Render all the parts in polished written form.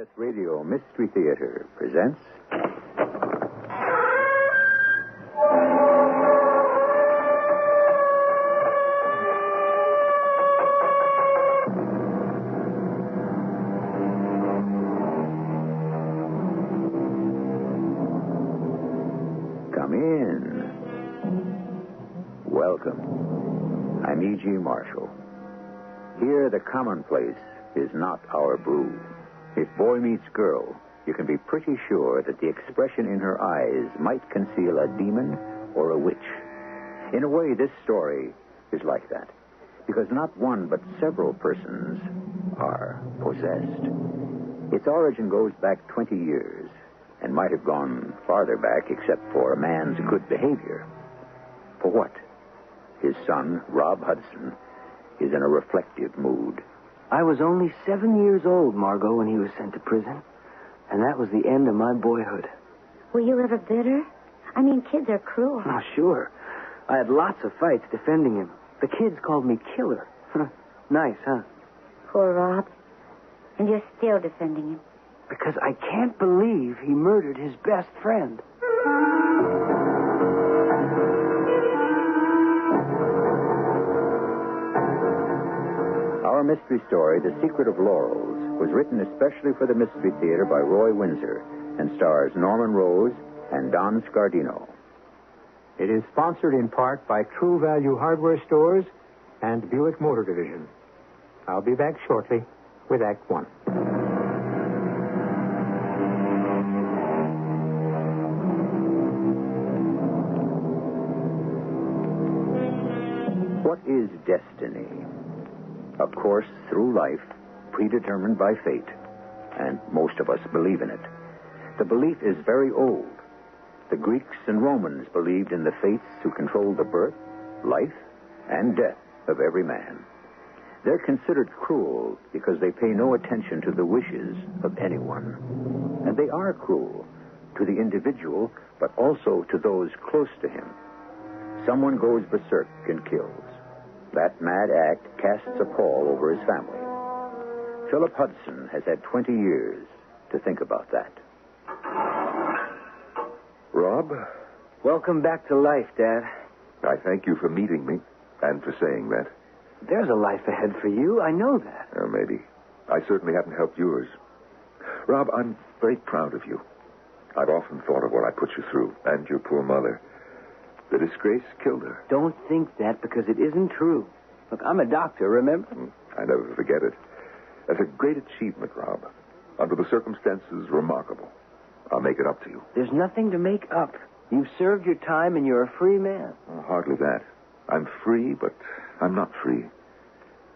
CBS Radio Mystery Theater presents... Come in. Welcome. I'm E.G. Marshall. Here, the commonplace is not our brew. If boy meets girl, you can be pretty sure that the expression in her eyes might conceal a demon or a witch. In a way, this story is like that, because not one but several persons are possessed. Its origin goes back 20 years, and might have gone farther back except for a man's good behavior. For what? His son, Rob Hudson, is in a reflective mood. I was only 7 years old, Margot, when he was sent to prison. And that was the end of my boyhood. Were you ever bitter? I mean, kids are cruel. Oh, sure. I had lots of fights defending him. The kids called me Killer. Nice, huh? Poor Rob. And you're still defending him. Because I can't believe he murdered his best friend. Our mystery story, The Secret of Laurels, was written especially for the Mystery Theater by Roy Winsor and stars Norman Rose and Don Scardino. It is sponsored in part by True Value Hardware Stores and Buick Motor Division. I'll be back shortly with Act One. What is destiny? A course through life predetermined by fate, and most of us believe in it. The belief is very old. The Greeks and Romans believed in the fates who controlled the birth, life, and death of every man. They're considered cruel because they pay no attention to the wishes of anyone. And they are cruel to the individual, but also to those close to him. Someone goes berserk and kills. That mad act casts a pall over his family. Philip Hudson has had 20 years to think about that. Rob? Welcome back to life, Dad. I thank you for meeting me and for saying that. There's a life ahead for you. I know that. Maybe. I certainly haven't helped yours. Rob, I'm very proud of you. I've often thought of what I put you through, and your poor mother. The disgrace killed her. Don't think that, because it isn't true. Look, I'm a doctor, remember? I never forget it. That's a great achievement, Rob. Under the circumstances, remarkable. I'll make it up to you. There's nothing to make up. You've served your time and you're a free man. Hardly that. I'm free, but I'm not free.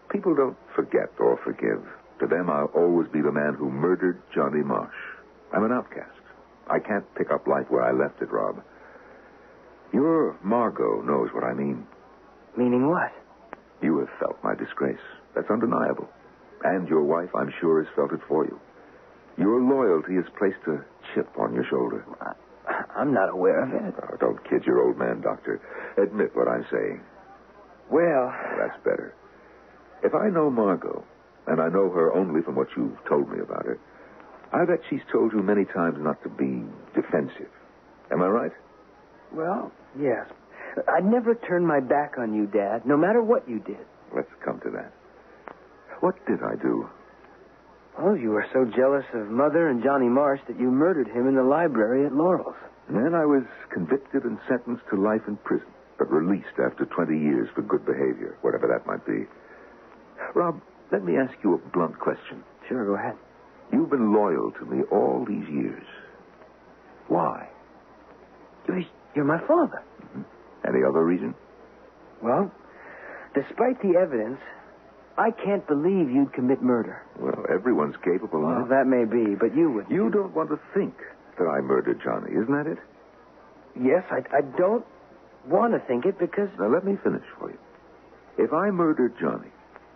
People don't forget or forgive. To them, I'll always be the man who murdered Johnny Marsh. I'm an outcast. I can't pick up life where I left it, Rob. Your Margot knows what I mean. Meaning what? You have felt my disgrace. That's undeniable. And your wife, I'm sure, has felt it for you. Your loyalty has placed a chip on your shoulder. I'm not aware of it. Oh, don't kid your old man, Doctor. Admit what I'm saying. Well... That's better. If I know Margot, and I know her only from what you've told me about her, I bet she's told you many times not to be defensive. Am I right? Well, yes. I'd never turn my back on you, Dad, no matter what you did. Let's come to that. What did I do? Oh, you were so jealous of Mother and Johnny Marsh that you murdered him in the library at Laurels. And then I was convicted and sentenced to life in prison, but released after 20 years for good behavior, whatever that might be. Rob, let me ask you a blunt question. Sure, go ahead. You've been loyal to me all these years. Why? You're my father. Mm-hmm. Any other reason? Well, despite the evidence, I can't believe you'd commit murder. Well, everyone's capable of Well, it. that may be, but you would. You don't want to think that I murdered Johnny, isn't that it? Yes, I don't want to think it because... Now, let me finish for you. If I murdered Johnny,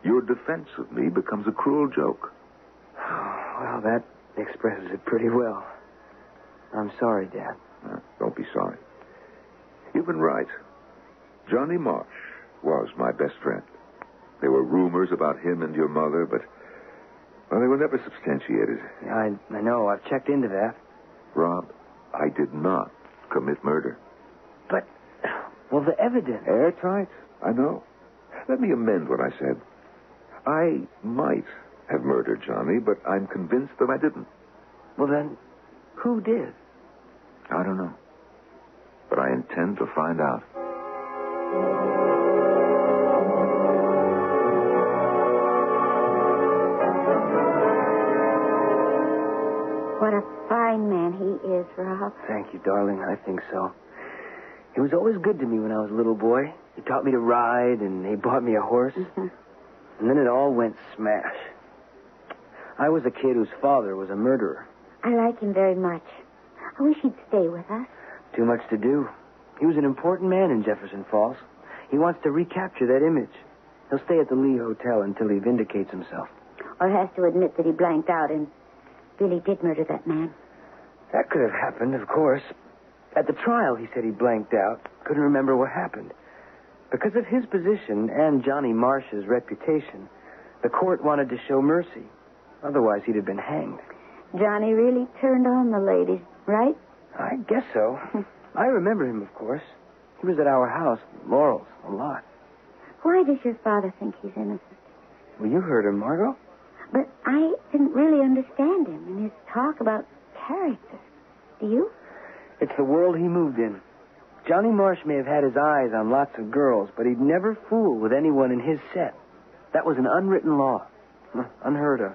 your defense of me becomes a cruel joke. Well, that expresses it pretty well. I'm sorry, Dad. Don't be sorry. You've been right. Johnny Marsh was my best friend. There were rumors about him and your mother, but Well, they were never substantiated. I know. I've checked into that. Rob, I did not commit murder. But, well, the evidence. Airtight? I know. Let me amend what I said. I might have murdered Johnny, but I'm convinced that I didn't. Well, then, who did? I don't know. But I intend to find out. What a fine man he is, Rob. Thank you, darling. I think so. He was always good to me when I was a little boy. He taught me to ride, and he bought me a horse. Mm-hmm. And then it all went smash. I was a kid whose father was a murderer. I like him very much. I wish he'd stay with us. Too much to do. He was an important man in Jefferson Falls. He wants to recapture that image. He'll stay at the Lee Hotel until he vindicates himself. Or has to admit that he blanked out and really did murder that man. That could have happened, of course. At the trial, he said he blanked out, couldn't remember what happened. Because of his position and Johnny Marsh's reputation, the court wanted to show mercy. Otherwise, he'd have been hanged. Johnny really turned on the ladies, right? I guess so. I remember him, of course. He was at our house, Laurels, a lot. Why does your father think he's innocent? Well, you heard him, Margot. But I didn't really understand him and his talk about character. Do you? It's the world he moved in. Johnny Marsh may have had his eyes on lots of girls, but he'd never fool with anyone in his set. That was an unwritten law. Unheard of.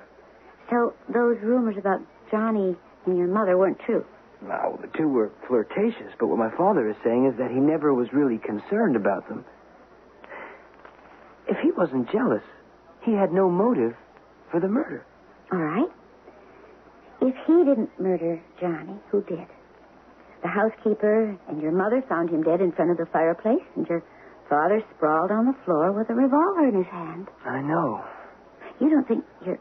So those rumors about Johnny and your mother weren't true? No, the two were flirtatious, but what my father is saying is that he never was really concerned about them. If he wasn't jealous, he had no motive for the murder. All right. If he didn't murder Johnny, who did? The housekeeper and your mother found him dead in front of the fireplace, and your father sprawled on the floor with a revolver in his hand. I know. You don't think your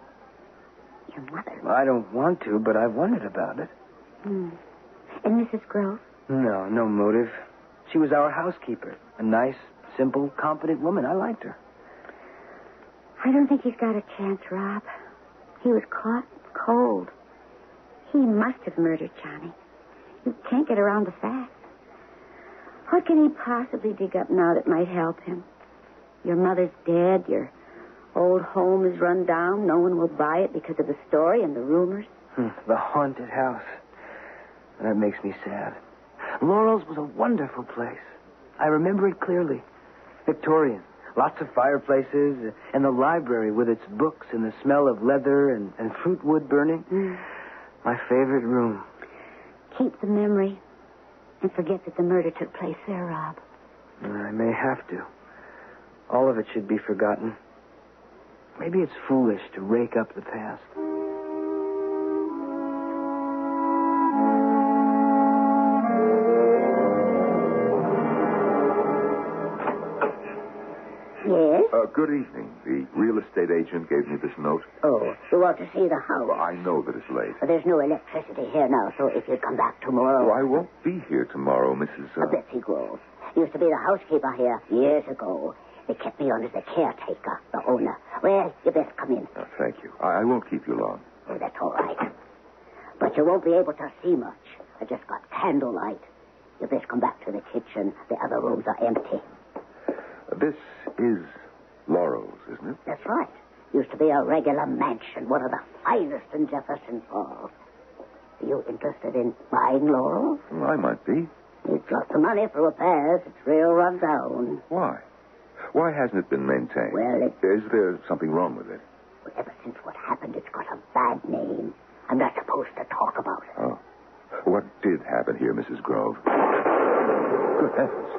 mother... I don't want to, but I've wondered about it. And Mrs. Grove? No motive. She was our housekeeper. A nice, simple, competent woman. I liked her. I don't think he's got a chance, Rob. He was caught cold. He must have murdered Johnny. You can't get around the facts. What can he possibly dig up now that might help him? Your mother's dead. Your old home is run down. No one will buy it because of the story and the rumors. The haunted house. That makes me sad. Laurels was a wonderful place. I remember it clearly. Victorian. Lots of fireplaces, and the library with its books and the smell of leather and fruit wood burning. My favorite room. Keep the memory and forget that the murder took place there, Rob. I may have to. All of it should be forgotten. Maybe it's foolish to rake up the past. Yes? Good evening. The real estate agent gave me this note. Oh, you want to see the house? Well, I know that it's late. There's no electricity here now, so if you'd come back tomorrow... Oh, I won't be here tomorrow, Mrs. Betsy Grove. Used to be the housekeeper here years ago. They kept me on as the caretaker, the owner. Well, you best come in. Oh, thank you. I won't keep you long. Oh, that's all right. But you won't be able to see much. I just got candlelight. You best come back to the kitchen. The other rooms are empty. This is Laurels, isn't it? That's right. Used to be a regular mansion, one of the finest in Jefferson Falls. Are you interested in buying Laurels? Well, I might be. You've got the money for repairs. It's real run down. Why? Why hasn't it been maintained? Well, Is there something wrong with it? Well, ever since what happened, it's got a bad name. I'm not supposed to talk about it. Oh. What did happen here, Mrs. Grove? Good heavens.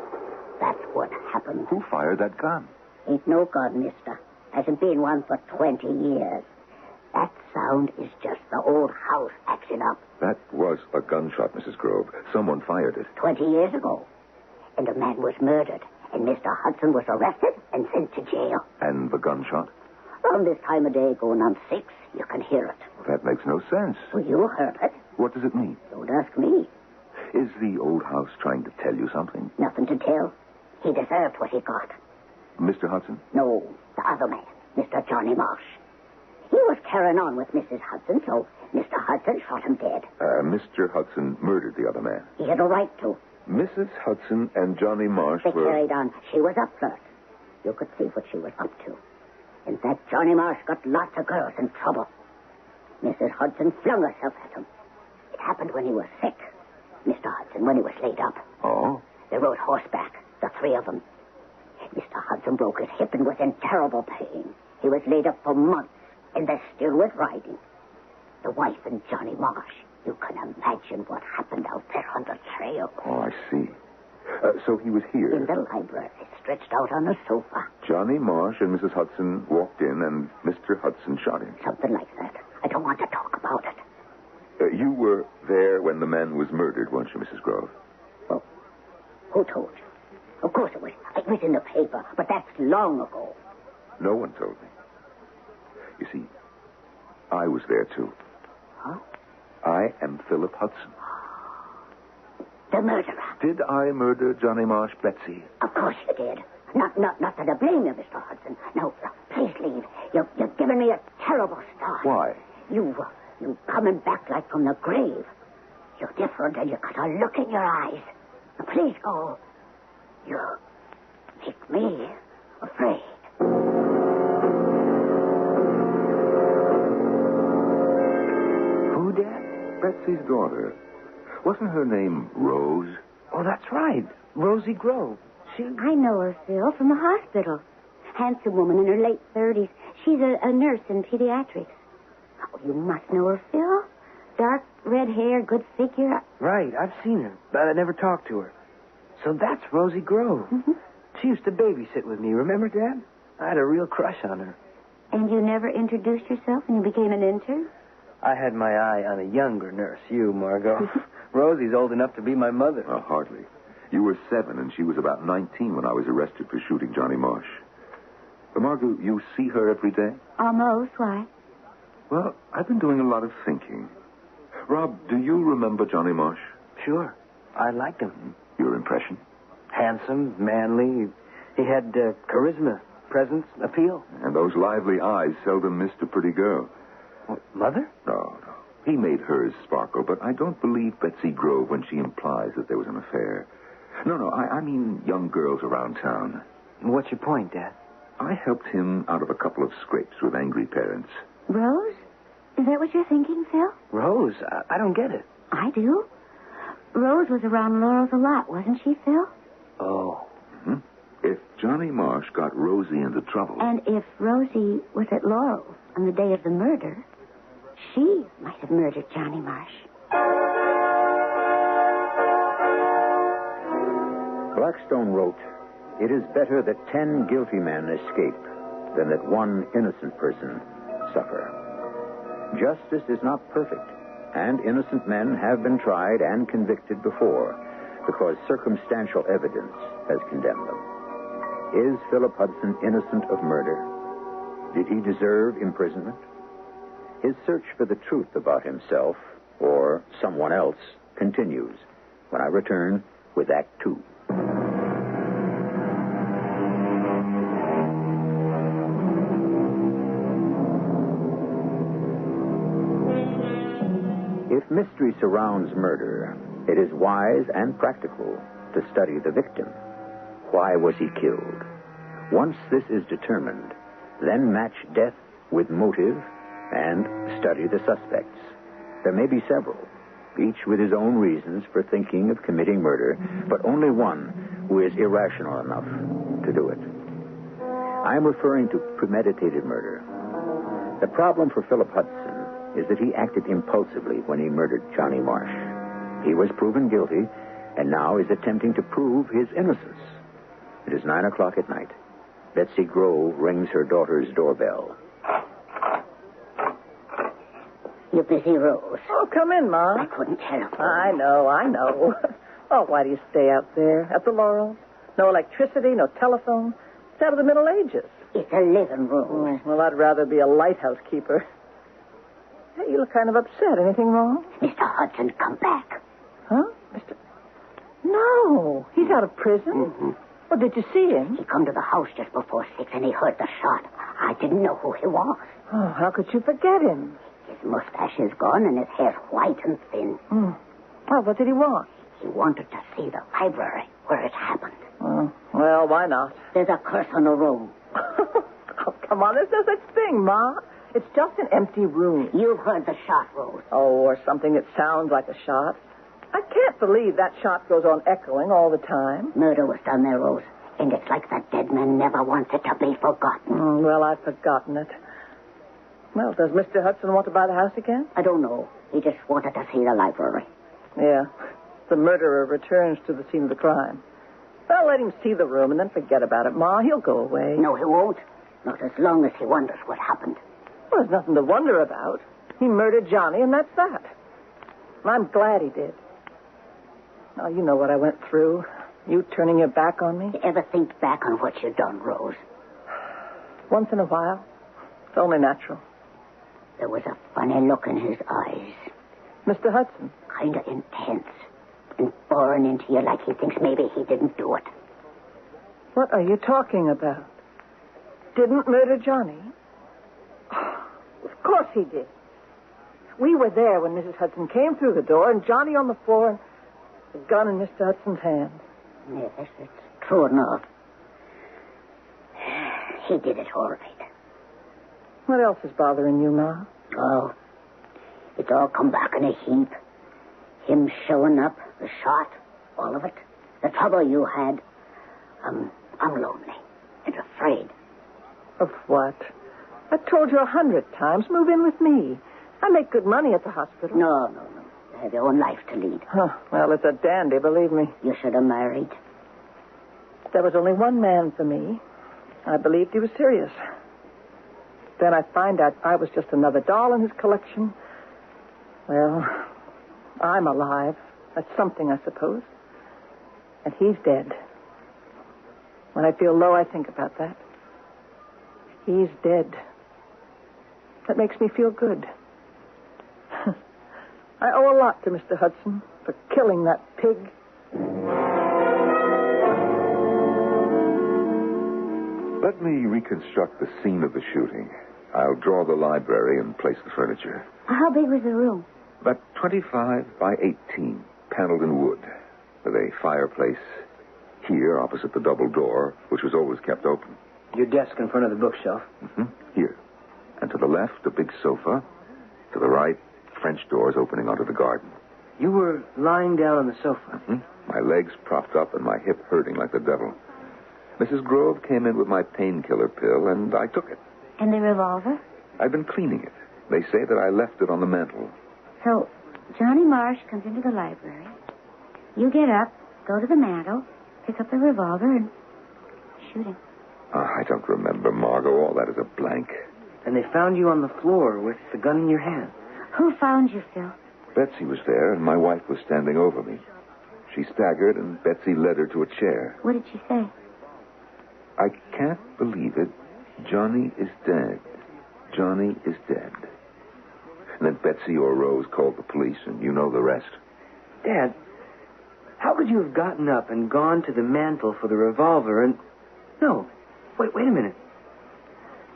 That's what happened. Who fired that gun? Ain't no gun, mister. Hasn't been one for 20 years. That sound is just the old house acting up. That was a gunshot, Mrs. Grove. Someone fired it. 20 years ago. And a man was murdered. And Mr. Hudson was arrested and sent to jail. And the gunshot? Around this time of day, going on 6, you can hear it. That makes no sense. Well, you heard it. What does it mean? Don't ask me. Is the old house trying to tell you something? Nothing to tell. He deserved what he got. Mr. Hudson? No, the other man, Mr. Johnny Marsh. He was carrying on with Mrs. Hudson, so Mr. Hudson shot him dead. Mr. Hudson murdered the other man. He had a right to. Mrs. Hudson and Johnny Marsh They were... carried on. She was a flirt. You could see what she was up to. In fact, Johnny Marsh got lots of girls in trouble. Mrs. Hudson flung herself at him. It happened when he was sick. Mr. Hudson, when he was laid up. Oh? They rode horseback, the three of them. Mr. Hudson broke his hip and was in terrible pain. He was laid up for months, and they still was riding. The wife and Johnny Marsh. You can imagine what happened out there on the trail. Oh, I see. So he was here. In the library, stretched out on a sofa. Johnny Marsh and Mrs. Hudson walked in, and Mr. Hudson shot him. Something like that. I don't want to talk about it. You were there when the man was murdered, weren't you, Mrs. Grove? Well, who told you? Of course it was. It was in the paper, but that's long ago. No one told me. You see, I was there, too. Huh? I am Philip Hudson. The murderer. Did I murder Johnny Marsh, Betsy? Of course you did. Not that I blame you, Mr. Hudson. No, please leave. You've given me a terrible start. Why? You coming back like from the grave. You're different and you got a look in your eyes. Now, please go. You make me afraid. Who, Dad? Betsy's daughter. Wasn't her name Rose? Oh, that's right. Rosie Grove. I know her, Phil, from the hospital. Handsome woman in her late 30s. She's a nurse in pediatrics. Oh, you must know her, Phil. Dark red hair, good figure. Right, I've seen her, but I never talked to her. So that's Rosie Grove. Mm-hmm. She used to babysit with me, remember, Dad? I had a real crush on her. And you never introduced yourself when you became an intern? I had my eye on a younger nurse, you, Margot. Rosie's old enough to be my mother. Oh, hardly. You were 7, and she was about 19 when I was arrested for shooting Johnny Marsh. Margot, you see her every day? Almost. Why? Well, I've been doing a lot of thinking. Rob, do you remember Johnny Marsh? Sure. I liked him. Your impression? Handsome, manly. He had charisma, presence, appeal. And those lively eyes seldom missed a pretty girl. What, Mother? No. He made hers sparkle, but I don't believe Betsy Grove when she implies that there was an affair. No, I mean young girls around town. What's your point, Dad? I helped him out of a couple of scrapes with angry parents. Rose? Is that what you're thinking, Phil? Rose? I don't get it. I do. Rose was around Laurels a lot, wasn't she, Phil? Oh. Mm-hmm. If Johnny Marsh got Rosie into trouble... And if Rosie was at Laurels on the day of the murder, she might have murdered Johnny Marsh. Blackstone wrote, "It is better that 10 guilty men escape than that one innocent person suffer." Justice is not perfect, and innocent men have been tried and convicted before because circumstantial evidence has condemned them. Is Philip Hudson innocent of murder? Did he deserve imprisonment? His search for the truth about himself or someone else continues when I return with Act 2. If mystery surrounds murder, it is wise and practical to study the victim. Why was he killed? Once this is determined, then match death with motive and study the suspects. There may be several, each with his own reasons for thinking of committing murder, but only one who is irrational enough to do it. I'm referring to premeditated murder. The problem for Philip Hudson is that he acted impulsively when he murdered Johnny Marsh. He was proven guilty and now is attempting to prove his innocence. It is 9 o'clock at night. Betsy Grove rings her daughter's doorbell. You busy, Rose? Oh, come in, Ma. I couldn't telephone. I know. Oh, why do you stay out there at the Laurels? No electricity, no telephone. It's out of the Middle Ages. It's a living room. Oh, well, I'd rather be a lighthouse keeper. Hey, you look kind of upset. Anything wrong? Mr. Hudson, come back. Huh? No, he's out of prison. Mm-hmm. Well, did you see him? He come to the house just before 6 and he heard the shot. I didn't know who he was. Oh, how could you forget him? His mustache is gone and his hair white and thin. Well, what did he want? He wanted to see the library where it happened. Well, why not? There's a curse on the room. Oh, come on, there's no such thing, Ma. It's just an empty room. You've heard the shot, Rose. Oh, or something that sounds like a shot. I can't believe that shot goes on echoing all the time. Murder was done there, Rose. And it's like the dead man never wants it to be forgotten. Well, I've forgotten it. Well, does Mr. Hudson want to buy the house again? I don't know. He just wanted to see the library. Yeah. The murderer returns to the scene of the crime. Well, let him see the room and then forget about it, Ma. He'll go away. No, he won't. Not as long as he wonders what happened. Well, there's nothing to wonder about. He murdered Johnny, and that's that. And I'm glad he did. Now, you know what I went through. You turning your back on me. You ever think back on what you've done, Rose? Once in a while. It's only natural. There was a funny look in his eyes. Mr. Hudson. Kind of intense. And boring into you like he thinks maybe he didn't do it. What are you talking about? Didn't murder Johnny? Of course he did. We were there when Mrs. Hudson came through the door and Johnny on the floor and the gun in Mr. Hudson's hand. Yes, it's true enough. He did it all right. What else is bothering you, Ma? Oh, it's all come back in a heap. Him showing up, the shot, all of it. The trouble you had. I'm lonely and afraid. Of what? I told you 100 times, move in with me. I make good money at the hospital. No. You have your own life to lead. Well, it's a dandy, believe me. You should have married. There was only one man for me. I believed he was serious. Then I find out I was just another doll in his collection. Well, I'm alive. That's something, I suppose. And he's dead. When I feel low, I think about that. He's dead. That makes me feel good. I owe a lot to Mr. Hudson for killing that pig. Let me reconstruct the scene of the shooting. I'll draw the library and place the furniture. How big was the room? About 25 by 18, paneled in wood, with a fireplace here opposite the double door, which was always kept open. Your desk in front of the bookshelf. Here. And to the left, a big sofa. To the right, French doors opening onto the garden. You were lying down on the sofa. My legs propped up and my hip hurting like the devil. Mrs. Grove came in with my painkiller pill, and I took it. And the revolver? I've been cleaning it. They say that I left it on the mantel. So, Johnny Marsh comes into the library. You get up, go to the mantel, pick up the revolver, and shoot him. I don't remember, Margot. All that is a blank. And they found you on the floor with the gun in your hand. Who found you, Phil? Betsy was there, and my wife was standing over me. She staggered, and Betsy led her to a chair. What did she say? I can't believe it. Johnny is dead. Johnny is dead. And then Betsy or Rose called the police, and you know the rest. Dad, how could you have gotten up and gone to the mantel for the revolver and... No, wait a minute.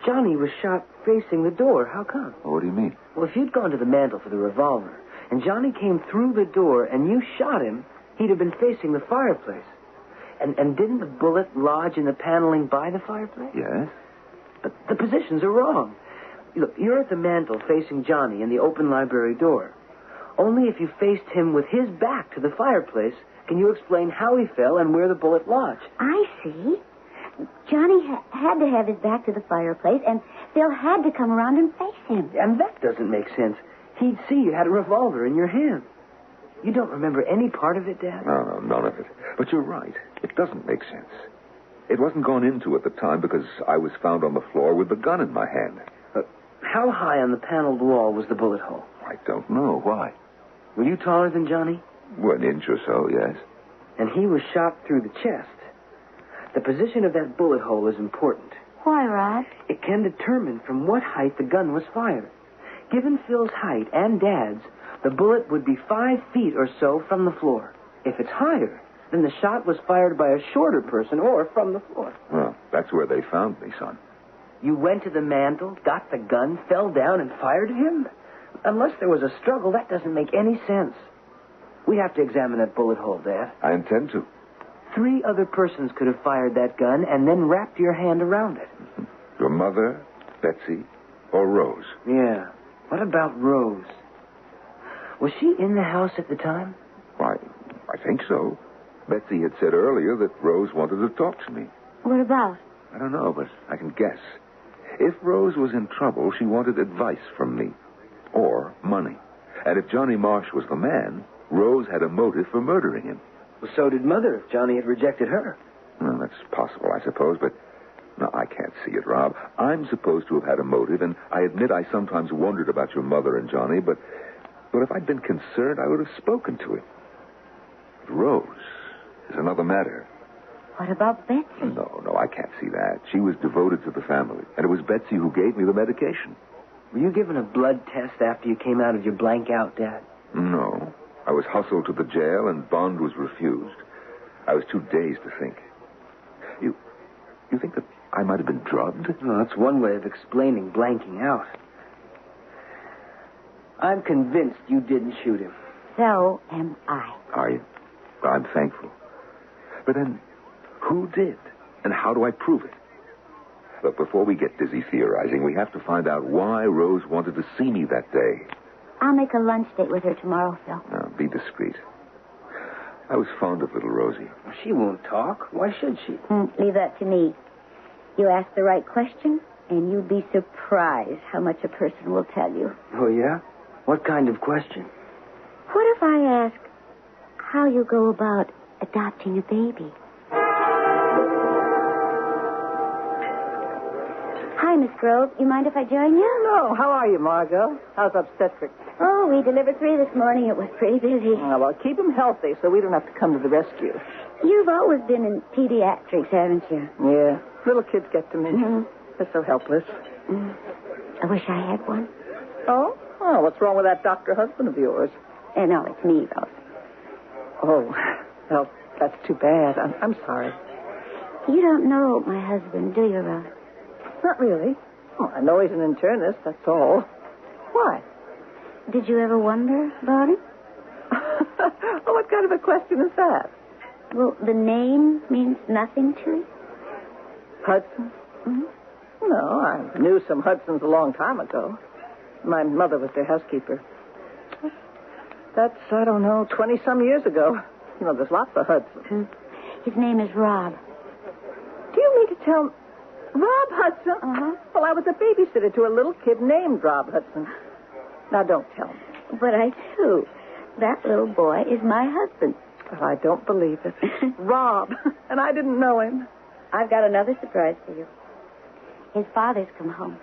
Johnny was shot facing the door. How come? What do you mean? Well, if you'd gone to the mantel for the revolver, and Johnny came through the door and you shot him, he'd have been facing the fireplace. And didn't the bullet lodge in the paneling by the fireplace? Yes. But the positions are wrong. Look, you're at the mantel facing Johnny in the open library door. Only if you faced him with his back to the fireplace can you explain how he fell and where the bullet lodged. I see. Johnny had to have his back to the fireplace, and Phil had to come around and face him. And that doesn't make sense. He'd see you had a revolver in your hand. You don't remember any part of it, Dad? No, none of it. But you're right. It doesn't make sense. It wasn't gone into at the time because I was found on the floor with the gun in my hand. How high on the paneled wall was the bullet hole? I don't know. Why? Were you taller than Johnny? Well, an inch or so, yes. And he was shot through the chest. The position of that bullet hole is important. Why, Rod? It can determine from what height the gun was fired. Given Phil's height and Dad's, the bullet would be 5 feet or so from the floor. If it's higher, then the shot was fired by a shorter person or from the floor. Well, that's where they found me, son. You went to the mantel, got the gun, fell down, and fired at him? Unless there was a struggle, that doesn't make any sense. We have to examine that bullet hole, Dad. I intend to. 3 other persons could have fired that gun and then wrapped your hand around it. Your mother, Betsy, or Rose? Yeah. What about Rose? Was she in the house at the time? Why, I think so. Betsy had said earlier that Rose wanted to talk to me. What about? I don't know, but I can guess. If Rose was in trouble, she wanted advice from me. Or money. And if Johnny Marsh was the man, Rose had a motive for murdering him. Well, so did Mother if Johnny had rejected her. Well, that's possible, I suppose, but... No, I can't see it, Rob. I'm supposed to have had a motive, and I admit I sometimes wondered about your mother and Johnny, but if I'd been concerned, I would have spoken to him. But Rose is another matter. What about Betsy? No, I can't see that. She was devoted to the family, and it was Betsy who gave me the medication. Were you given a blood test after you came out of your blank out, Dad? No. I was hustled to the jail, and bond was refused. I was too dazed to think. You think that I might have been drugged? Well, that's one way of explaining blanking out. I'm convinced you didn't shoot him. So am I. Are you? Well, I'm thankful. But then, who did? And how do I prove it? Look, before we get dizzy theorizing, we have to find out why Rose wanted to see me that day. I'll make a lunch date with her tomorrow, Phil. Now, be discreet. I was fond of little Rosie. She won't talk. Why should she? Leave that to me. You ask the right question, and you'll be surprised how much a person will tell you. Oh, yeah? What kind of question? What if I ask how you go about adopting a baby? Hi, Miss Grove. You mind if I join you? No, how are you, Margot? How's obstetrics? Oh, we delivered 3 this morning. It was pretty busy. Oh, well, keep them healthy so we don't have to come to the rescue. You've always been in pediatrics, haven't you? Yeah. Little kids get to me. They're so helpless. I wish I had one. Oh? Oh, what's wrong with that doctor husband of yours? No, it's me, Rose. Oh, well, that's too bad. I'm sorry. You don't know my husband, do you, Rose? Not really. Oh, I know he's an internist, that's all. Why? Did you ever wonder about him? Oh, what kind of a question is that? Well, the name means nothing to you? Hudson? No, I knew some Hudsons a long time ago. My mother was their housekeeper. That's, 20-some years ago. You know, there's lots of Hudsons. His name is Rob. Do you mean to tell me... Rob Hudson? Well, I was a babysitter to a little kid named Rob Hudson. Now, don't tell me. But I do. That little boy is my husband. Well, I don't believe it. Rob. And I didn't know him. I've got another surprise for you. His father's come home.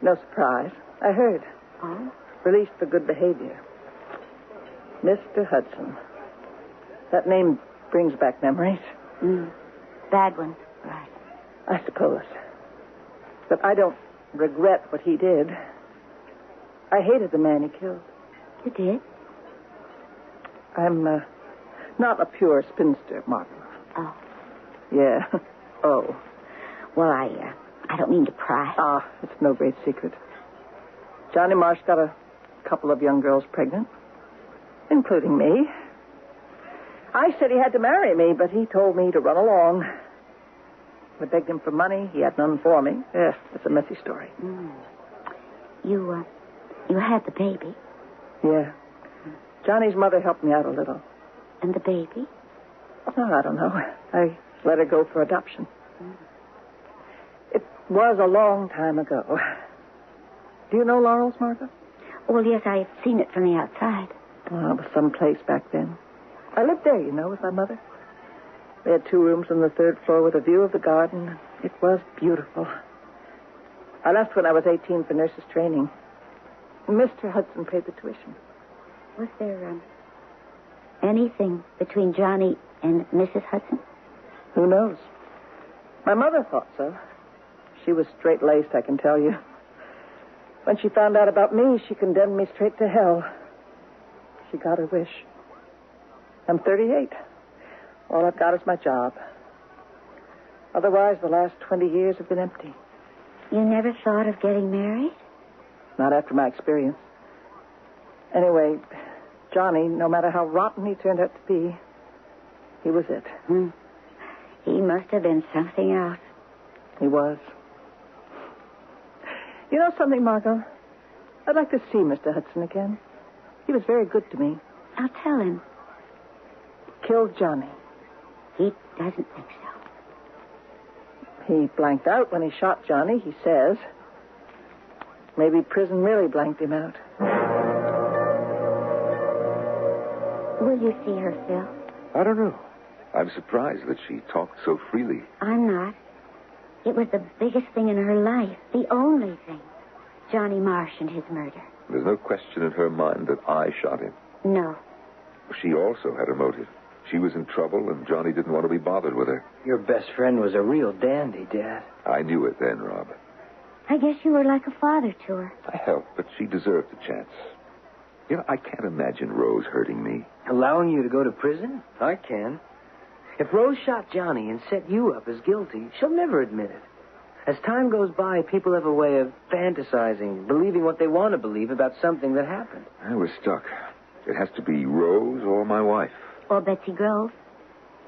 No surprise. I heard. Oh? Released for good behavior. Mr. Hudson. That name brings back memories. Bad ones, right. I suppose. But I don't regret what he did. I hated the man he killed. You did? I'm not a pure spinster, Martha. Oh. Yeah. Oh. Well, I don't mean to pry. Ah, it's no great secret. Johnny Marsh got a couple of young girls pregnant, including me. I said he had to marry me, but he told me to run along. I begged him for money. He had none for me. Yes, it's a messy story. You had the baby. Yeah. Johnny's mother helped me out a little. And the baby? Oh, I don't know. I let her go for adoption. It was a long time ago. Do you know Laurels, Martha? Well, yes, I've seen it from the outside. Oh, it was some place back then. I lived there, with my mother. We had 2 rooms on the 3rd floor with a view of the garden. It was beautiful. I left when I was 18 for nurse's training. Mr. Hudson paid the tuition. Was there anything between Johnny and Mrs. Hudson? Who knows? My mother thought so. She was straight-laced, I can tell you. When she found out about me, she condemned me straight to hell. She got her wish. I'm 38. All I've got is my job. Otherwise, the last 20 years have been empty. You never thought of getting married? Not after my experience. Anyway, Johnny, no matter how rotten he turned out to be, he was it. He must have been something else. He was. You know something, Margot? I'd like to see Mr. Hudson again. He was very good to me. I'll tell him. Killed Johnny. He doesn't think so. He blanked out when he shot Johnny, he says. Maybe prison really blanked him out. Will you see her, Phil? I don't know. I'm surprised that she talked so freely. I'm not. It was the biggest thing in her life. The only thing. Johnny Marsh and his murder. There's no question in her mind that I shot him. No. She also had a motive. She was in trouble, and Johnny didn't want to be bothered with her. Your best friend was a real dandy, Dad. I knew it then, Rob. I guess you were like a father to her. I helped, but she deserved a chance. You know, I can't imagine Rose hurting me. Allowing you to go to prison? I can. If Rose shot Johnny and set you up as guilty, she'll never admit it. As time goes by, people have a way of fantasizing, believing what they want to believe about something that happened. We're stuck. It has to be Rose or my wife. Or Betsy Grove.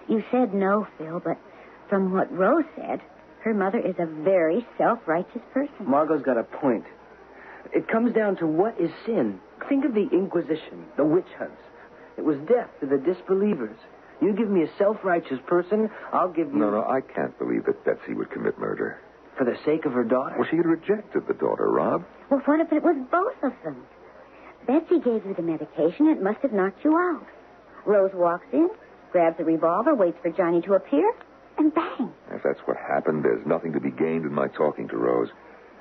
You said no, Phil, but from what Rose said, her mother is a very self-righteous person. Margot's got a point. It comes down to what is sin. Think of the Inquisition, the witch hunts. It was death to the disbelievers. You give me a self-righteous person, I'll give you... No, I can't believe that Betsy would commit murder. For the sake of her daughter? Well, she had rejected the daughter, Rob. Well, what if it was both of them? Betsy gave you the medication. It must have knocked you out. Rose walks in, grabs a revolver, waits for Johnny to appear, and bang. If that's what happened, there's nothing to be gained in my talking to Rose.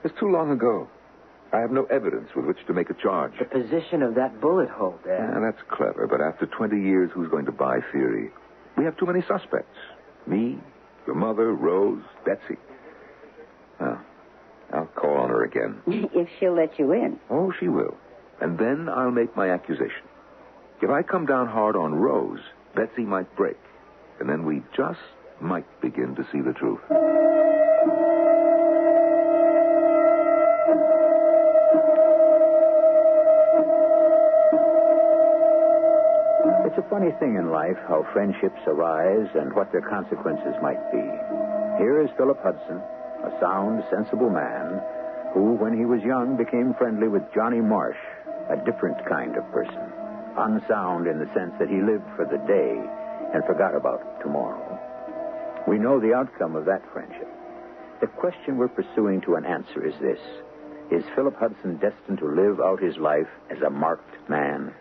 It's too long ago. I have no evidence with which to make a charge. The position of that bullet hole, Dad. Yeah, that's clever, but after 20 years, who's going to buy theory? We have too many suspects. Me, your mother, Rose, Betsy. I'll call on her again. If she'll let you in. Oh, she will. And then I'll make my accusation. If I come down hard on Rose, Betsy might break. And then we just might begin to see the truth. It's a funny thing in life how friendships arise and what their consequences might be. Here is Philip Hudson, a sound, sensible man who, when he was young, became friendly with Johnny Marsh, a different kind of person. Unsound in the sense that he lived for the day and forgot about tomorrow. We know the outcome of that friendship. The question we're pursuing to an answer is this: is Philip Hudson destined to live out his life as a marked man?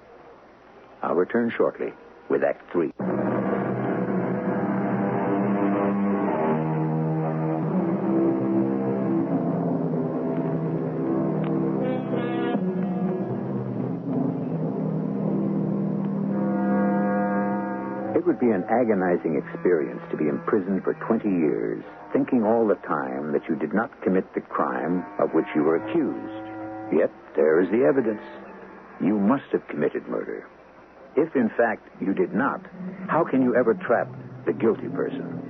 I'll return shortly with Act 3. It would be an agonizing experience to be imprisoned for 20 years, thinking all the time that you did not commit the crime of which you were accused. Yet there is the evidence. You must have committed murder. If, in fact, you did not, how can you ever trap the guilty person?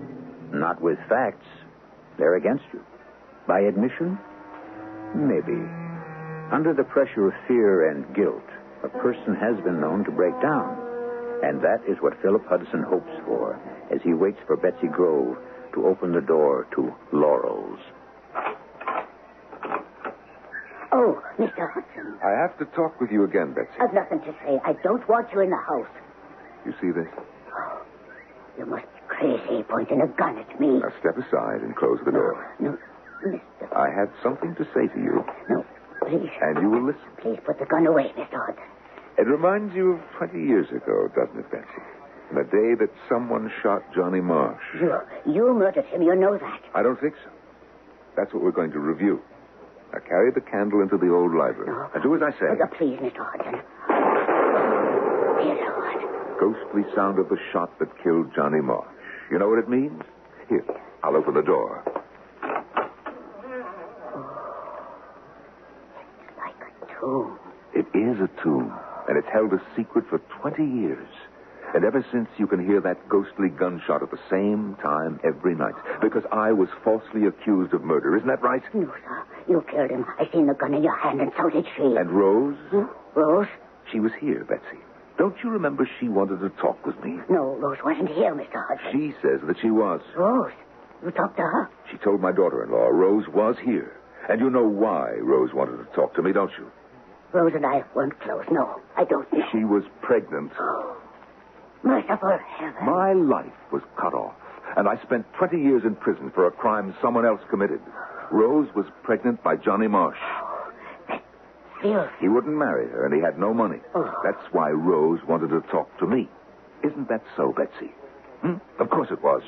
Not with facts. They're against you. By admission? Maybe. Under the pressure of fear and guilt, a person has been known to break down. And that is what Philip Hudson hopes for as he waits for Betsy Grove to open the door to Laurels. Oh, Mr. Hudson. I have to talk with you again, Betsy. I've nothing to say. I don't want you in the house. You see this? Oh, you must be crazy, pointing a gun at me. Now step aside and close the door. No, Mr. I had something to say to you. No, please. And you will listen. Please put the gun away, Mr. Hudson. It reminds you of 20 years ago, doesn't it, Betsy? The day that someone shot Johnny Marsh. You murdered him. You know that. I don't think so. That's what we're going to review. Now carry the candle into the old library. No. And do as I say. Please, Mr. Hudson. Dear Lord. Ghostly sound of the shot that killed Johnny Marsh. You know what it means? Here, I'll open the door. It's like a tomb. It is a tomb, and it's held a secret for 20 years. And ever since, you can hear that ghostly gunshot at the same time every night. Because I was falsely accused of murder. Isn't that right? No, sir. You killed him. I seen the gun in your hand, and so did she. And Rose? Huh? Rose? She was here, Betsy. Don't you remember she wanted to talk with me? No, Rose wasn't here, Mr. Hudson. She says that she was. Rose? You talked to her? She told my daughter-in-law Rose was here. And you know why Rose wanted to talk to me, don't you? Rose and I weren't close. No, I don't know. She was pregnant. Merciful heaven. My life was cut off, and I spent 20 years in prison for a crime someone else committed. Rose was pregnant by Johnny Marsh. That filth. He wouldn't marry her, and he had no money. Oh. That's why Rose wanted to talk to me. Isn't that so, Betsy? Of course it was.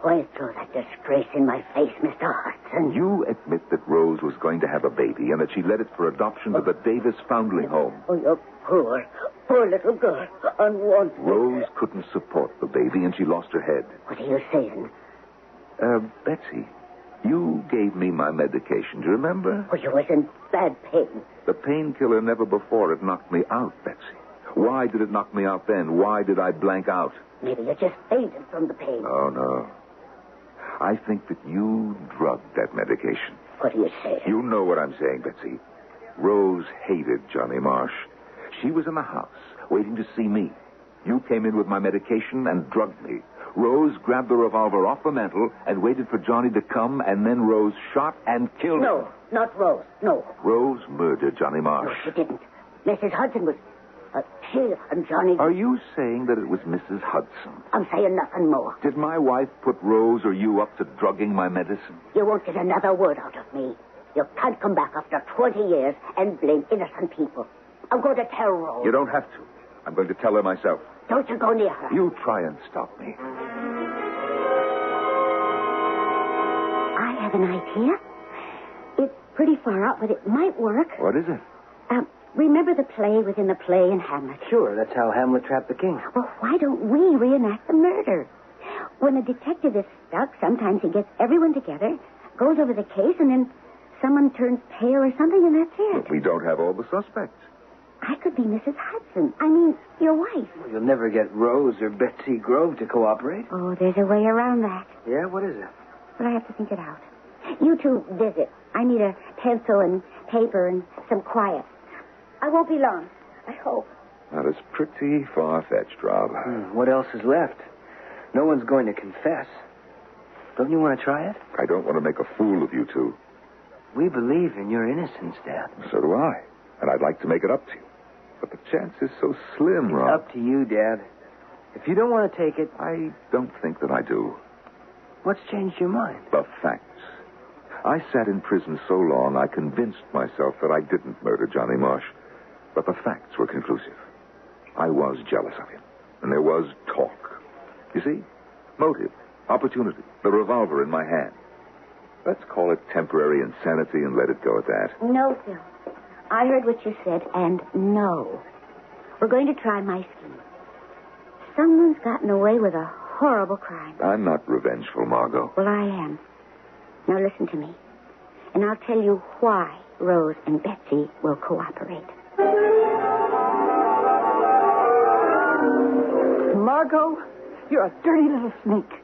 Why throw that disgrace in my face, Mr. Hudson? You admit that Rose was going to have a baby and that she led it for adoption to the Davis Foundling Home. Oh, you poor little girl. Unwanted. Rose couldn't support the baby, and she lost her head. What are you saying? Betsy, you gave me my medication. Do you remember? Oh, you was in bad pain. The painkiller never before had knocked me out, Betsy. Why did it knock me out then? Why did I blank out? Maybe you just fainted from the pain. Oh, no. I think that you drugged that medication. What are you saying? You know what I'm saying, Betsy. Rose hated Johnny Marsh. She was in the house, waiting to see me. You came in with my medication and drugged me. Rose grabbed the revolver off the mantel and waited for Johnny to come, and then Rose shot and killed him. No, not Rose. No. Rose murdered Johnny Marsh. No, she didn't. Mrs. Hudson was... she and Johnny... Are you saying that it was Mrs. Hudson? I'm saying nothing more. Did my wife put Rose or you up to drugging my medicine? You won't get another word out of me. You can't come back after 20 years and blame innocent people. I'm going to tell Rose. You don't have to. I'm going to tell her myself. Don't you go near her. You try and stop me. I have an idea. It's pretty far out, but it might work. What is it? Remember the play within the play in Hamlet? Sure, that's how Hamlet trapped the king. Well, why don't we reenact the murder? When a detective is stuck, sometimes he gets everyone together, goes over the case, and then someone turns pale or something, and that's it. But we don't have all the suspects. I could be Mrs. Hudson. I mean, your wife. Well, you'll never get Rose or Betsy Grove to cooperate. Oh, there's a way around that. Yeah, what is it? But I have to think it out. You two visit. I need a pencil and paper and some quiet. I won't be long, I hope. That is pretty far-fetched, Rob. What else is left? No one's going to confess. Don't you want to try it? I don't want to make a fool of you two. We believe in your innocence, Dad. So do I. And I'd like to make it up to you. But the chance is so slim, Rob. Up to you, Dad. If you don't want to take it... I don't think that I do. What's changed your mind? The facts. I sat in prison so long, I convinced myself that I didn't murder Johnny Marsh. But the facts were conclusive. I was jealous of him. And there was talk. You see? Motive. Opportunity. The revolver in my hand. Let's call it temporary insanity and let it go at that. No, Phil. I heard what you said, and no. We're going to try my scheme. Someone's gotten away with a horrible crime. I'm not revengeful, Margot. Well, I am. Now listen to me. And I'll tell you why Rose and Betsy will cooperate. Margot, you're a dirty little snake.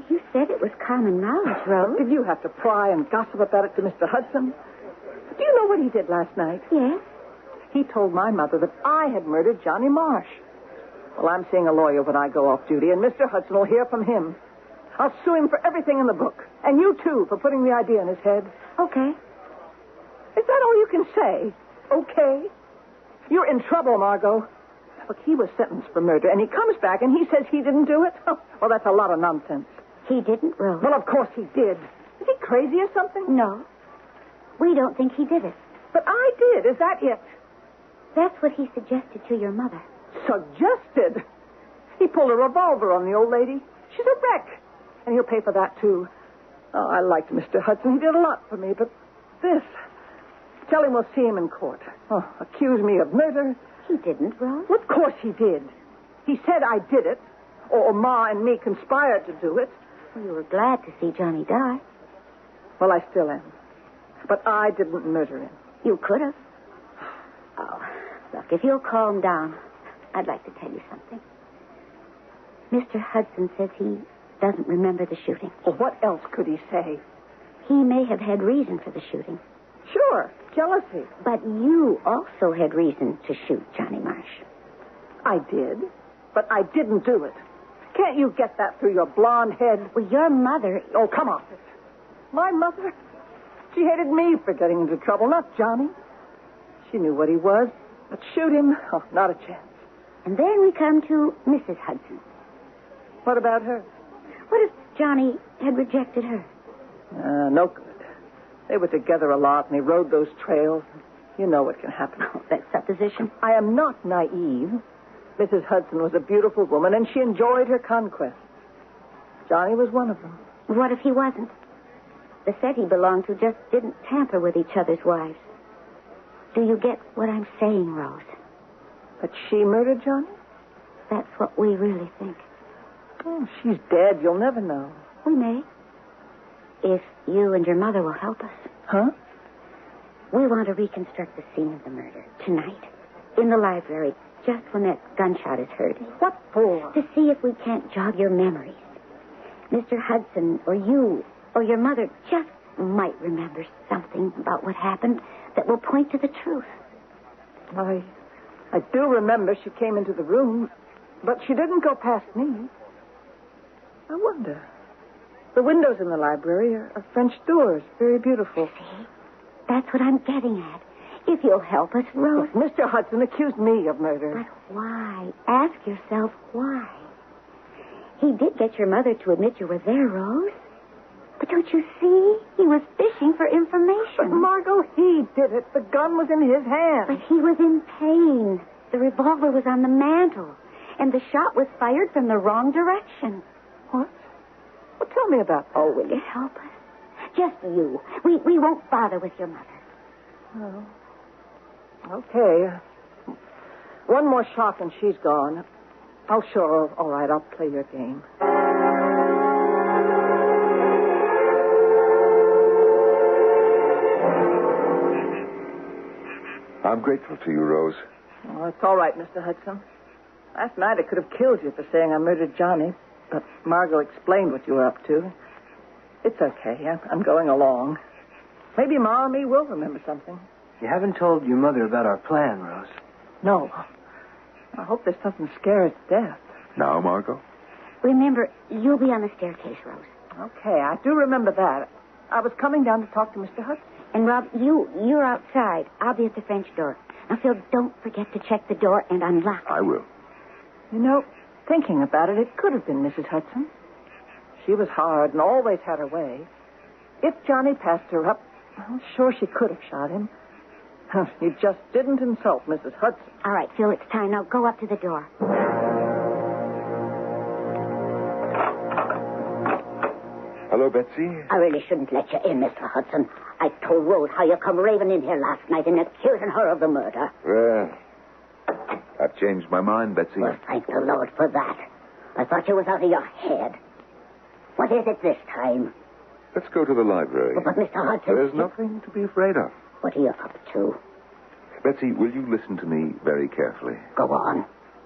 You said it was common knowledge, Rose. Did you have to pry and gossip about it to Mr. Hudson? Do you know what he did last night? Yes? He told my mother that I had murdered Johnny Marsh. Well, I'm seeing a lawyer when I go off duty, and Mr. Hudson will hear from him. I'll sue him for everything in the book. And you, too, for putting the idea in his head. Okay. Is that all you can say? Okay? You're in trouble, Margot. Look, he was sentenced for murder, and he comes back and he says he didn't do it? Well, that's a lot of nonsense. He didn't, Rose. Well, of course he did. Is he crazy or something? No. We don't think he did it. But I did. Is that it? That's what he suggested to your mother. Suggested? He pulled a revolver on the old lady. She's a wreck. And he'll pay for that, too. Oh, I liked Mr. Hudson. He did a lot for me, but this... Tell him we'll see him in court. Oh, accuse me of murder. He didn't, Rose. Well, of course he did. He said I did it. Or Ma and me conspired to do it. Well, you were glad to see Johnny die. Well, I still am. But I didn't murder him. You could have. Oh, look, if you'll calm down, I'd like to tell you something. Mr. Hudson says he doesn't remember the shooting. Well, what else could he say? He may have had reason for the shooting. Sure, jealousy. But you also had reason to shoot Johnny Marsh. I did, but I didn't do it. Can't you get that through your blonde head? Well, your mother... Oh, come on. My mother? She hated me for getting into trouble, not Johnny. She knew what he was, but shoot him? Oh, not a chance. And then we come to Mrs. Hudson. What about her? What if Johnny had rejected her? No good. They were together a lot, and they rode those trails. You know what can happen. Oh, that's supposition. I am not naive. Mrs. Hudson was a beautiful woman, and she enjoyed her conquests. Johnny was one of them. What if he wasn't? The set he belonged to just didn't tamper with each other's wives. Do you get what I'm saying, Rose? But she murdered Johnny? That's what we really think. Oh, she's dead. You'll never know. We may. If you and your mother will help us. Huh? We want to reconstruct the scene of the murder tonight. In the library, just when that gunshot is heard. What for? To see if we can't jog your memories. Mr. Hudson or you or your mother just might remember something about what happened that will point to the truth. I do remember she came into the room, but she didn't go past me. I wonder. The windows in the library are French doors, very beautiful. See? That's what I'm getting at. If you'll help us, Rose. Look, Mr. Hudson accused me of murder. But why? Ask yourself why. He did get your mother to admit you were there, Rose. But don't you see? He was fishing for information. But, Margot, he did it. The gun was in his hand. But he was in pain. The revolver was on the mantel. And the shot was fired from the wrong direction. What? Well, tell me about that. Oh, will you help us? Just you. We won't bother with your mother. Oh. Okay. One more shot and she's gone. Oh, sure. All right, I'll play your game. I'm grateful to you, Rose. Oh, it's all right, Mr. Hudson. Last night I could have killed you for saying I murdered Johnny, but Margot explained what you were up to. It's okay. I'm going along. Maybe Ma and me will remember something. You haven't told your mother about our plan, Rose. No. I hope this doesn't scare her to death. Now, Margot? Remember, you'll be on the staircase, Rose. Okay, I do remember that. I was coming down to talk to Mr. Hudson. And, Rob, you're outside. I'll be at the French door. Now, Phil, don't forget to check the door and unlock it. I will. You know, thinking about it, it could have been Mrs. Hudson. She was hard and always had her way. If Johnny passed her up, I'm sure she could have shot him. He just didn't insult Mrs. Hudson. All right, Phil, it's time. Now go up to the door. Hello, Betsy. I really shouldn't let you in, Mr. Hudson. I told Rose how you come raving in here last night and accusing her of the murder. Well, I've changed my mind, Betsy. Well, thank the Lord for that. I thought you was out of your head. What is it this time? Let's go to the library. But Mr. Hudson... There's nothing to be afraid of. What are you up to? Betsy, will you listen to me very carefully? Go on.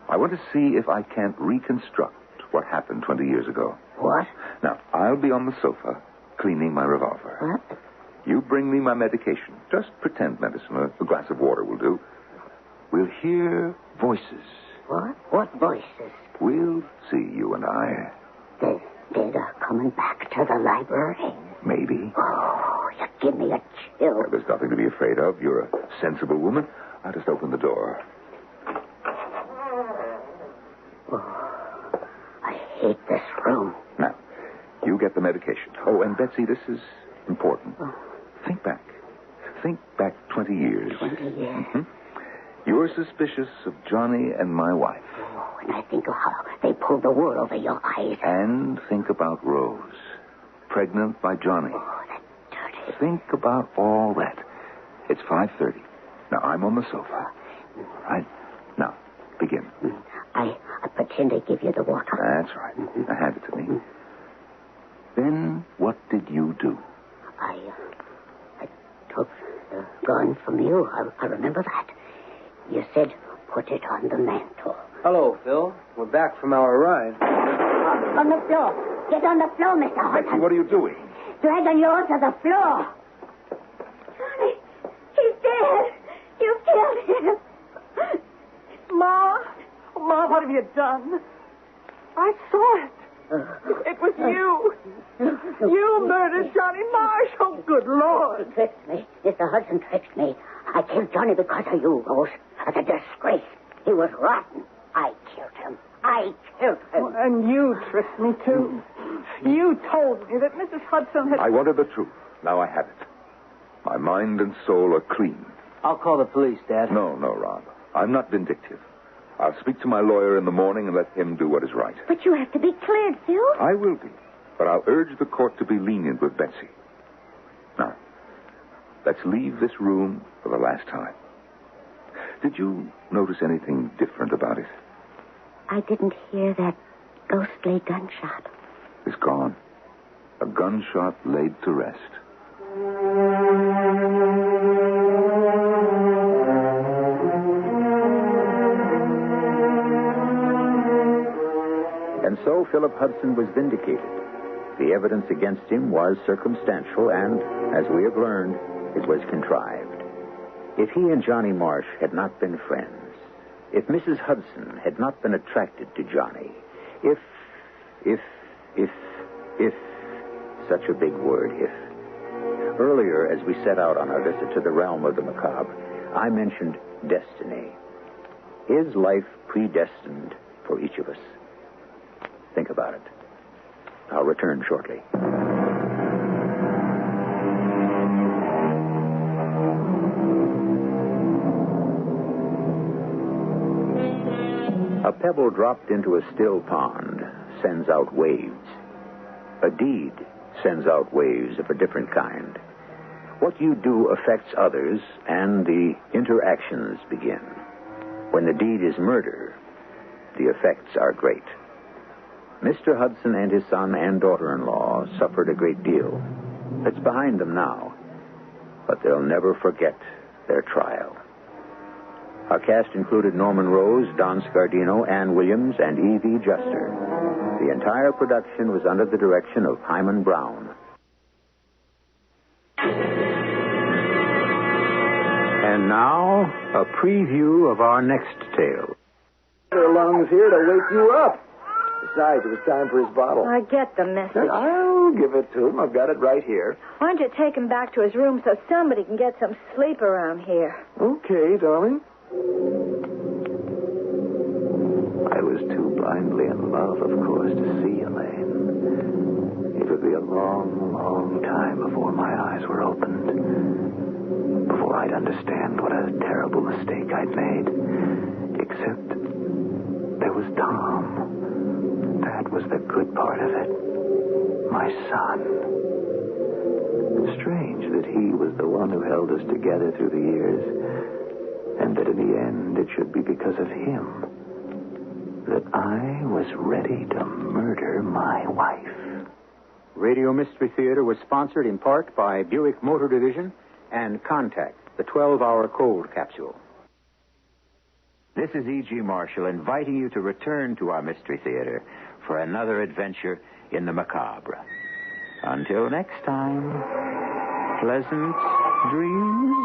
I want to see if I can't reconstruct what happened 20 years ago. What? Now, I'll be on the sofa cleaning my revolver. What? You bring me my medication. Just pretend medicine. A glass of water will do. We'll hear voices. What? What voices? We'll see, you and I. They're coming back to the library. Maybe. Oh, you give me a chill. Well, there's nothing to be afraid of. You're a sensible woman. I'll just open the door. Oh, I hate this room. Now, you get the medication. Oh, and Betsy, this is important. Oh. Think back. Think back 20 years. 20 years? Mm-hmm. You're suspicious of Johnny and my wife. Oh, and I think of how they pulled the wool over your eyes. And think about Rose, pregnant by Johnny. Oh, that dirty... Think about all that. It's 5:30. Now, I'm on the sofa. All right? Now, begin. I pretend to give you the water. That's right. Now, hand it to me. Then, what did you do? I took the gun from you. I remember that. You said, put it on the mantel. Hello, Phil. We're back from our ride. On the floor. Get on the floor, Mr. Betsy, Hudson. what are you doing? Dragging you to the floor. Johnny, he's dead. You killed him. Ma, what have you done? I saw it. It was you. You murdered Johnny Marsh. Oh, good Lord. He tricked me. Mr. Hudson tricked me. I killed Johnny because of you, Rose. As a disgrace. He was rotten. I killed him. And you tricked me, too. You told me that Mrs. Hudson had... I wanted the truth. Now I have it. My mind and soul are clean. I'll call the police, Dad. No, Rob. I'm not vindictive. I'll speak to my lawyer in the morning and let him do what is right. But you have to be cleared, Phil. I will be. But I'll urge the court to be lenient with Betsy. Now, let's leave this room for the last time. Did you notice anything different about it? I didn't hear that ghostly gunshot. It's gone. A gunshot laid to rest. And so Philip Hudson was vindicated. The evidence against him was circumstantial, and, as we have learned, it was contrived. If he and Johnny Marsh had not been friends, if Mrs. Hudson had not been attracted to Johnny, if, such a big word, if. Earlier, as we set out on our visit to the realm of the macabre, I mentioned destiny. Is life predestined for each of us? Think about it. I'll return shortly. A pebble dropped into a still pond sends out waves. A deed sends out waves of a different kind. What you do affects others, and the interactions begin. When the deed is murder, the effects are great. Mr. Hudson and his son and daughter-in-law suffered a great deal. It's behind them now, but they'll never forget their trial. Our cast included Norman Rose, Don Scardino, Ann Williams, and Evie Juster. The entire production was under the direction of Hyman Brown. And now, a preview of our next tale. Lungs here to wake you up. Besides, it was time for his bottle. I get the message. I'll give it to him. I've got it right here. Why don't you take him back to his room so somebody can get some sleep around here? Okay, darling. I was too blindly in love, of course, to see Elaine. It would be a long, long time before my eyes were opened. Before I'd understand what a terrible mistake I'd made. Except there was Tom. That was the good part of it. My son. Strange that he was the one who held us together through the years, and that in the end it should be because of him that I was ready to murder my wife. Radio Mystery Theater was sponsored in part by Buick Motor Division and Contact, the 12-hour cold capsule. This is E.G. Marshall inviting you to return to our Mystery Theater for another adventure in the macabre. Until next time, pleasant dreams.